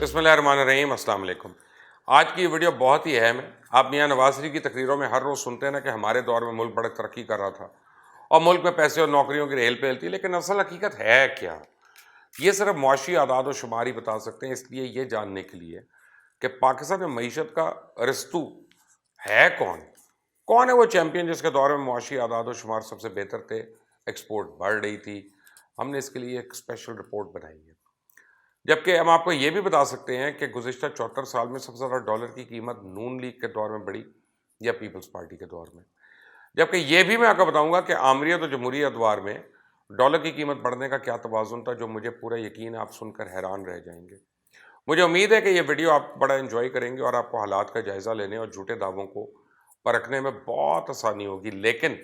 بسم اللہ الرحمن الرحیم، السلام علیکم۔ آج کی یہ ویڈیو بہت ہی اہم ہے۔ آپ میاں نواز شریف کی تقریروں میں ہر روز سنتے ہیں نا کہ ہمارے دور میں ملک بڑی ترقی کر رہا تھا اور ملک میں پیسے اور نوکریوں کی ریل پیل تھی، لیکن اصل حقیقت ہے کیا؟ یہ صرف معاشی اعداد و شمار ہی بتا سکتے ہیں، اس لیے یہ جاننے کے لیے کہ پاکستان میں معیشت کا رستو ہے کون ہے وہ چیمپئن جس کے دور میں معاشی اعداد و شمار سب سے بہتر تھے، ایکسپورٹ بڑھ رہی تھی۔ ہم نے اس کے لیے ایک اسپیشل رپورٹ بنائی ہے، جبکہ ہم آپ کو یہ بھی بتا سکتے ہیں کہ گزشتہ 74 سال میں سب سے زیادہ ڈالر کی قیمت نون لیگ کے دور میں بڑھی یا پیپلز پارٹی کے دور میں، جبکہ یہ بھی میں آپ کو بتاؤں گا کہ آمریت اور جمہوری ادوار میں ڈالر کی قیمت بڑھنے کا کیا توازن تھا، جو مجھے پورا یقین ہے آپ سن کر حیران رہ جائیں گے۔ مجھے امید ہے کہ یہ ویڈیو آپ بڑا انجوائے کریں گے اور آپ کو حالات کا جائزہ لینے اور جھوٹے دعووں کو پرکھنے میں بہت آسانی ہوگی، لیکن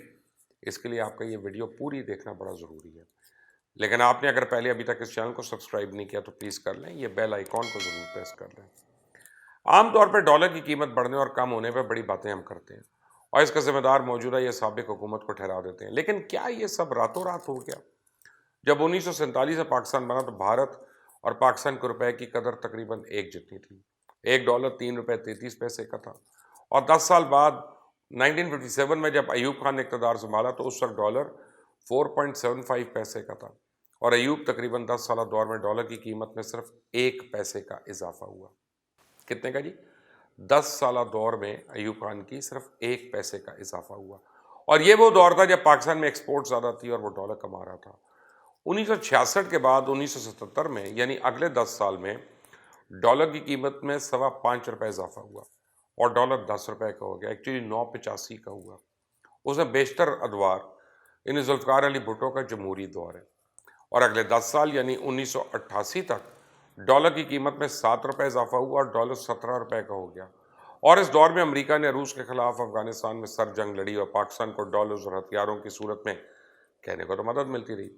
اس کے لیے آپ کا یہ ویڈیو پوری دیکھنا بڑا ضروری ہے۔ لیکن آپ نے اگر پہلے ابھی تک اس چینل کو سبسکرائب نہیں کیا تو پلیز کر لیں، یہ بیل آئیکن کو ضرور پریس کر لیں۔ عام طور پر ڈالر کی قیمت بڑھنے اور کم ہونے پہ بڑی باتیں ہم کرتے ہیں اور اس کا ذمہ دار موجودہ یا سابق حکومت کو ٹھہرا دیتے ہیں، لیکن کیا یہ سب راتوں رات ہو گیا؟ جب 1947 سے پاکستان بنا تو بھارت اور پاکستان کے روپے کی قدر تقریباً ایک جتنی تھی۔ ایک ڈالر 3 روپے 33 پیسے کا تھا، اور 10 سال بعد 1957 میں جب ایوب خان نے اقتدار سنبھالا تو اس وقت ڈالر 4.75 پیسے کا تھا، اور ایوب تقریباً 10 سالہ دور میں ڈالر کی قیمت میں صرف 1 پیسے کا اضافہ ہوا۔ کتنے کا جی؟ 10 سالہ دور میں ایوب خان کی صرف 1 پیسے کا اضافہ ہوا، اور یہ وہ دور تھا جب پاکستان میں ایکسپورٹ زیادہ تھی اور وہ ڈالر کما رہا تھا۔ 1966 کے بعد 1977 میں یعنی اگلے 10 سال میں ڈالر کی قیمت میں 5.25 روپے اضافہ ہوا اور ڈالر 10 روپے کا ہو گیا، ایکچولی 9.85 کا ہوا۔ اس میں بیشتر ادوار یعنی ذوالفقار علی بھٹو کا جمہوری دور ہے، اور اگلے 10 سال یعنی 1988 تک ڈالر کی قیمت میں 7 روپے اضافہ ہوا اور ڈالر 17 روپے کا ہو گیا۔ اور اس دور میں امریکہ نے روس کے خلاف افغانستان میں سر جنگ لڑی اور پاکستان کو ڈالرز اور ہتھیاروں کی صورت میں کہنے کو تو مدد ملتی رہی۔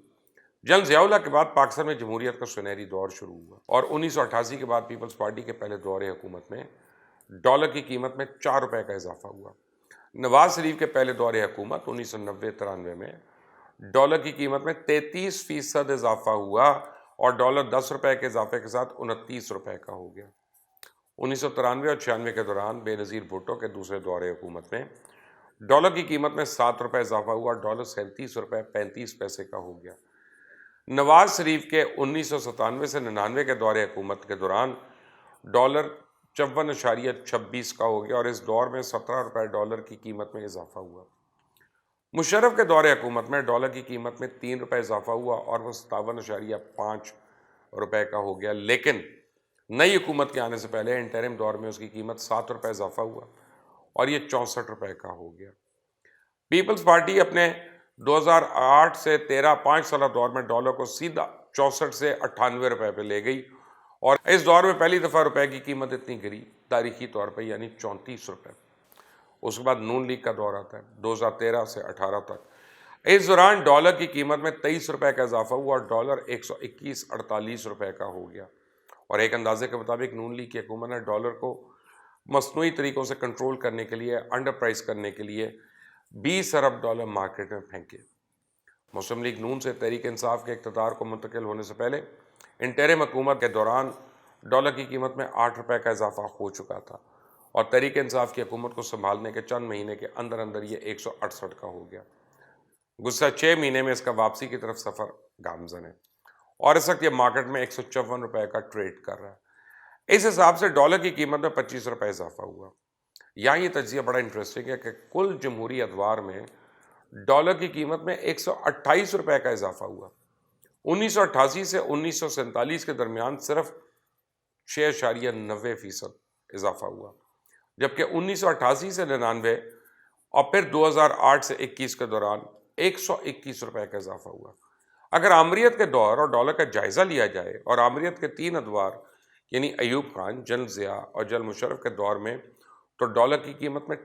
جنگ ضیاء الحق کے بعد پاکستان میں جمہوریت کا سنہری دور شروع ہوا، اور 1988 کے بعد پیپلز پارٹی کے پہلے دور حکومت میں ڈالر کی قیمت میں 4 روپے کا اضافہ ہوا۔ نواز شریف کے پہلے دور حکومت 1990-93 میں ڈالر کی قیمت میں 33% اضافہ ہوا اور ڈالر 10 روپے کے اضافے کے ساتھ 29 روپے کا ہو گیا۔ 1993 اور 96 کے دوران بے نظیر بھٹو کے دوسرے دور حکومت میں ڈالر کی قیمت میں 7 روپے اضافہ ہوا اور ڈالر 37 روپے 35 پیسے کا ہو گیا۔ نواز شریف کے 1997 سے 99 کے دور حکومت کے دوران ڈالر 54.26 کا ہو گیا، اور اس دور میں 17 روپے ڈالر کی قیمت میں اضافہ ہوا۔ مشرف کے دور حکومت میں ڈالر کی قیمت میں 3 روپے اضافہ ہوا اور وہ 57.5 روپے کا ہو گیا، لیکن نئی حکومت کے آنے سے پہلے انٹرم دور میں اس کی قیمت 7 روپے اضافہ ہوا اور یہ 64 روپے کا ہو گیا۔ پیپلز پارٹی اپنے 2008 سے 5 سالہ دور میں ڈالر کو سیدھا 64 سے 98 روپے پہ لے گئی، اور اس دور میں پہلی دفعہ روپے کی قیمت اتنی گری تاریخی طور پہ، یعنی 34 روپے۔ اس کے بعد نون لیگ کا دور آتا ہے 2013 سے 18 تک۔ اس دوران ڈالر کی قیمت میں 23 روپے کا اضافہ ہوا اور ڈالر 121.48 روپے کا ہو گیا، اور ایک اندازے کے مطابق نون لیگ کی حکومت نے ڈالر کو مصنوعی طریقوں سے کنٹرول کرنے کے لیے، انڈر پرائز کرنے کے لیے 20 ارب ڈالر مارکیٹ میں پھینکے۔ مسلم لیگ نون سے تحریک انصاف کے اقتدار کو منتقل ہونے سے پہلے انٹرم حکومت کے دوران ڈالر کی قیمت میں 8 روپے کا اضافہ ہو چکا تھا، اور تحریک انصاف کی حکومت کو سنبھالنے کے چند مہینے کے اندر اندر یہ 168 کا ہو گیا۔ گزشتہ 6 مہینے میں اس کا واپسی کی طرف سفر گامزن ہے، اور اس وقت یہ مارکیٹ میں 154 روپے کا ٹریڈ کر رہا ہے۔ اس حساب سے ڈالر کی قیمت میں 25 روپے اضافہ ہوا۔ یہاں یہ تجزیہ بڑا انٹرسٹنگ ہے کہ کل جمہوری ادوار میں ڈالر کی قیمت میں 128 روپے کا اضافہ ہوا۔ 1988 سے 1947 کے درمیان صرف 6.90% اضافہ ہوا، جبکہ 1988 سے 99 اور پھر 2008 سے 21 کے دوران 121 روپے کا اضافہ ہوا۔ اگر آمریت کے دور اور ڈالر کا جائزہ لیا جائے اور آمریت کے 3 ادوار یعنی ایوب خان، جنرل ضیاء اور جنرل مشرف کے دور میں، تو ڈالر کی قیمت میں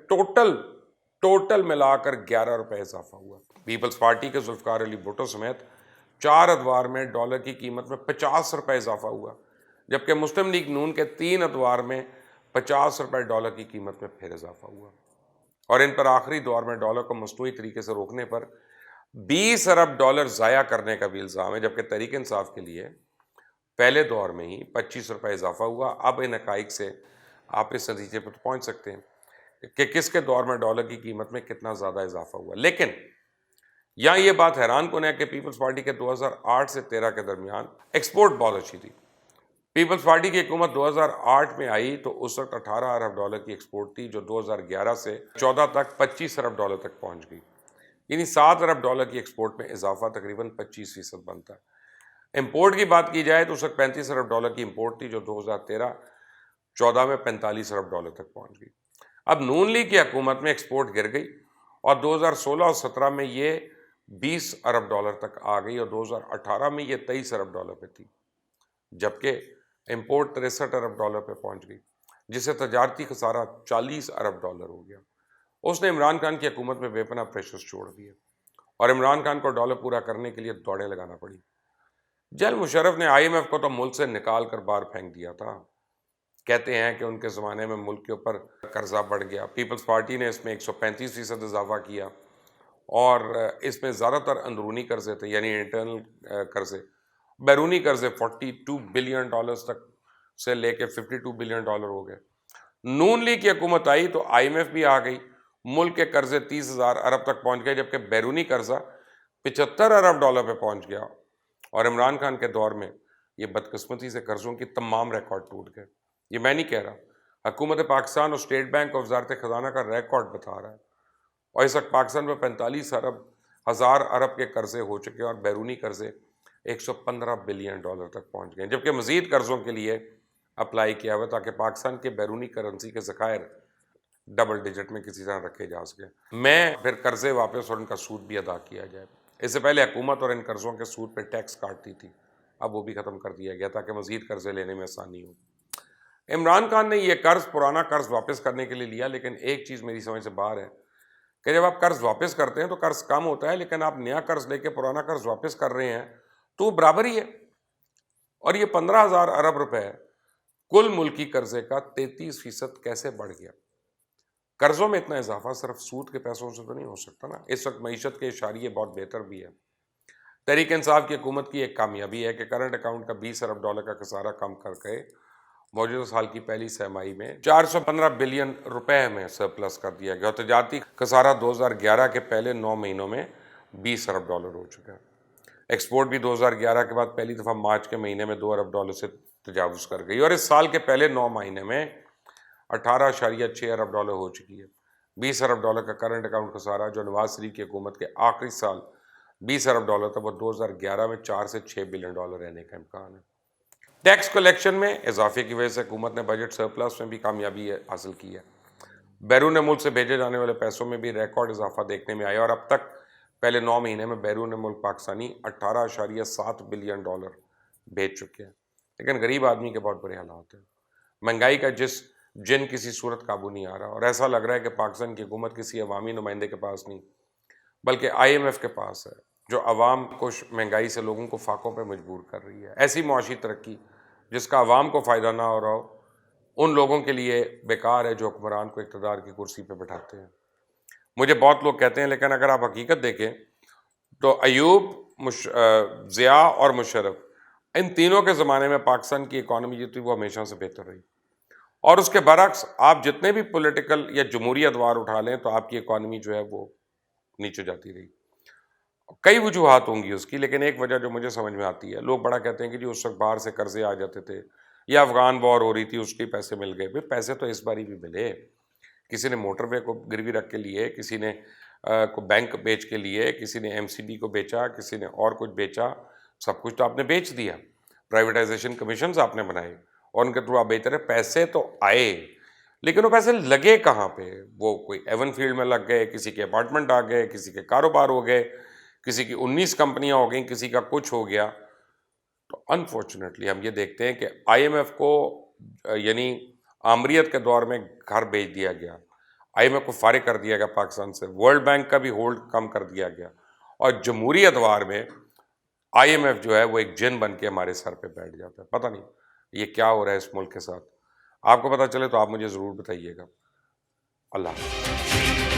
ٹوٹل ملا کر 11 روپے اضافہ ہوا۔ پیپلز پارٹی کے ذوالفقار علی بھٹو سمیت 4 ادوار میں ڈالر کی قیمت میں 50 روپے اضافہ ہوا، جبکہ مسلم لیگ نون کے 3 ادوار میں 50 روپے ڈالر کی قیمت میں پھر اضافہ ہوا، اور ان پر آخری دور میں ڈالر کو مصنوعی طریقے سے روکنے پر 20 ارب ڈالر ضائع کرنے کا بھی الزام ہے، جبکہ تحریک انصاف کے لیے پہلے دور میں ہی 25 روپے اضافہ ہوا. اب ان حقائق سے آپ اس نتیجے پر پہنچ سکتے ہیں کہ کس کے دور میں ڈالر کی قیمت میں کتنا زیادہ اضافہ ہوا. لیکن یہاں یہ بات حیران کن ہے کہ پیپلز پارٹی کے 2008 سے 13 کے درمیان ایکسپورٹ بہت اچھی تھی. پیپلز پارٹی کی حکومت 2008 میں آئی تو اس وقت 18 ارب ڈالر کی ایکسپورٹ تھی، جو 2011 سے 14 تک 25 ارب ڈالر تک پہنچ گئی. یعنی 7 ارب ڈالر کی ایکسپورٹ میں اضافہ تقریباً 25% بنتا ہے. امپورٹ کی بات کی جائے تو اس وقت 35 ارب ڈالر کی امپورٹ تھی، جو 2013-14 میں 45 ارب ڈالر تک پہنچ گئی. اب نون لیگ کی حکومت میں ایکسپورٹ گر گئی اور 2016 اور 17 میں یہ 20 ارب ڈالر تک آ گئی اور 2018 میں یہ 23 ارب ڈالر پہ تھی، جبکہ امپورٹ 63 ارب ڈالر پہ پہنچ گئی، جس سے تجارتی خسارہ 40 ارب ڈالر ہو گیا. اس نے عمران خان کی حکومت میں بے پناہ پریشرز چھوڑ دیے اور عمران خان کو ڈالر پورا کرنے کے لیے دوڑیں لگانا پڑی. جنرل مشرف نے IMF کو تو ملک سے نکال کر باہر پھینک دیا تھا. کہتے ہیں کہ ان کے زمانے میں ملک کے اوپر قرضہ بڑھ گیا. پیپلز پارٹی نے اس میں 135% اضافہ کیا اور اس میں زیادہ تر اندرونی قرضے تھے، یعنی انٹرنل قرضے. بیرونی قرضے 42 بلین ڈالرز تک سے لے کے 52 بلین ڈالر ہو گئے. نون لیگ کی حکومت آئی تو IMF بھی آ گئی، ملک کے قرضے 30,000 ارب تک پہنچ گئے، جبکہ بیرونی قرضہ 75 ارب ڈالر پہ پہنچ گیا. اور عمران خان کے دور میں یہ بدقسمتی سے قرضوں کی تمام ریکارڈ ٹوٹ گئے. یہ میں نہیں کہہ رہا، حکومت پاکستان اور اسٹیٹ بینک اور وزارت خزانہ کا ریکارڈ بتا رہا ہے. اور اس وقت پاکستان میں 45 ہزار ارب کے قرضے ہو چکے اور بیرونی قرضے 115 بلین ڈالر تک پہنچ گئے، جبکہ مزید قرضوں کے لیے اپلائی کیا ہوا تاکہ پاکستان کے بیرونی کرنسی کے ذخائر ڈبل ڈیجٹ میں کسی طرح رکھے جا سکیں. میں پھر قرضے واپس اور ان کا سود بھی ادا کیا جائے. اس سے پہلے حکومت اور ان قرضوں کے سود پہ ٹیکس کاٹتی تھی، اب وہ بھی ختم کر دیا گیا تاکہ مزید قرضے لینے میں آسانی ہو. عمران خان نے یہ پرانا قرض واپس کرنے کے لیے لیا، لیکن ایک چیز میری سمجھ سے باہر ہے کہ جب آپ قرض واپس کرتے ہیں تو قرض کم ہوتا ہے، لیکن آپ نیا قرض لے کے پرانا قرض واپس کر رہے ہیں تو وہ برابر ہی ہے. اور یہ 15,000 ارب روپے کل ملکی قرضے کا 33% کیسے بڑھ گیا؟ قرضوں میں اتنا اضافہ صرف سود کے پیسوں سے تو نہیں ہو سکتا نا. اس وقت معیشت کے اشاریے بہت بہتر بھی ہے. تحریک انصاف کی حکومت کی ایک کامیابی ہے کہ کرنٹ اکاؤنٹ کا 20 ارب ڈالر کا خسارہ کم کر کے موجودہ سال کی پہلی سہ ماہی میں 415 بلین روپے میں سرپلس کر دیا گیا اور تجارتی خسارہ 2011 کے پہلے 9 مہینوں میں 20 ارب ڈالر ہو چکا ہے. ایکسپورٹ بھی 2011 کے بعد پہلی دفعہ مارچ کے مہینے میں 2 ارب ڈالر سے تجاوز کر گئی اور اس سال کے پہلے 9 مہینے میں 18.6 ارب ڈالر ہو چکی ہے. 20 ارب ڈالر کا کرنٹ اکاؤنٹ خسارہ جو نواز شریف کی حکومت کے آخری سال 20 ارب ڈالر تھا، وہ 2011 میں 4 سے 6 بلین ڈالر رہنے کا امکان ہے. ٹیکس کلیکشن میں اضافے کی وجہ سے حکومت نے بجٹ سرپلس میں بھی کامیابی حاصل کی ہے. بیرون ملک سے بھیجے جانے والے پیسوں میں بھی ریکارڈ اضافہ دیکھنے میں آیا اور اب تک پہلے 9 مہینے میں بیرون ملک پاکستانی 18.7 بلین ڈالر بھیج چکے ہیں. لیکن غریب آدمی کے بہت برے حالات ہیں. مہنگائی کا جن کسی صورت قابو نہیں آ رہا اور ایسا لگ رہا ہے کہ پاکستان کی حکومت کسی عوامی نمائندے کے پاس نہیں بلکہ IMF کے پاس ہے، جو عوام کو مہنگائی سے لوگوں کو فاقوں پہ مجبور کر رہی ہے. ایسی معاشی ترقی جس کا عوام کو فائدہ نہ ہو رہا ہو، ان لوگوں کے لیے بیکار ہے جو حکمران کو اقتدار کی کرسی پہ بٹھاتے ہیں. مجھے بہت لوگ کہتے ہیں لیکن اگر آپ حقیقت دیکھیں تو ایوب، ضیاء اور مشرف، ان تینوں کے زمانے میں پاکستان کی اکانومی جو تھی وہ ہمیشہ سے بہتر رہی. اور اس کے برعکس آپ جتنے بھی پولیٹیکل یا جمہوری ادوار اٹھا لیں تو آپ کی اکانومی جو ہے وہ نیچے جاتی رہی. کئی وجوہات ہوں گی اس کی، لیکن ایک وجہ جو مجھے سمجھ میں آتی ہے، لوگ بڑا کہتے ہیں کہ جی اس وقت باہر سے قرضے آ جاتے تھے یا افغان وار ہو رہی تھی اس کے پیسے مل گئے. بھائی پیسے تو اس باری بھی ملے. کسی نے موٹر وے کو گروی رکھ کے لیے، کسی نے کو بینک بیچ کے لیے، کسی نے MCD کو بیچا، کسی نے اور کچھ بیچا. سب کچھ تو آپ نے بیچ دیا. پرائیویٹائزیشن کمیشنز آپ نے بنائے اور ان کے تھرو آپ بیچتے رہے. پیسے تو آئے لیکن وہ پیسے لگے کہاں پہ؟ وہ کوئی ایون فیلڈ میں لگ گئے، کسی کے اپارٹمنٹ آ گئے، کسی کے کاروبار ہو گئے، کسی کی 19 کمپنیاں ہو گئیں، کسی کا کچھ ہو گیا. تو انفارچونیٹلی ہم یہ دیکھتے ہیں کہ IMF کو یعنی آمریت کے دور میں گھر بیچ دیا گیا. IMF کو فارغ کر دیا گیا پاکستان سے. ورلڈ بینک کا بھی ہولڈ کم کر دیا گیا اور جمہوری ادوار میں IMF جو ہے وہ ایک جن بن کے ہمارے سر پہ بیٹھ جاتا ہے. پتہ نہیں یہ کیا ہو رہا ہے اس ملک کے ساتھ. آپ کو پتہ چلے تو آپ مجھے ضرور بتائیے گا. اللہ حافظ.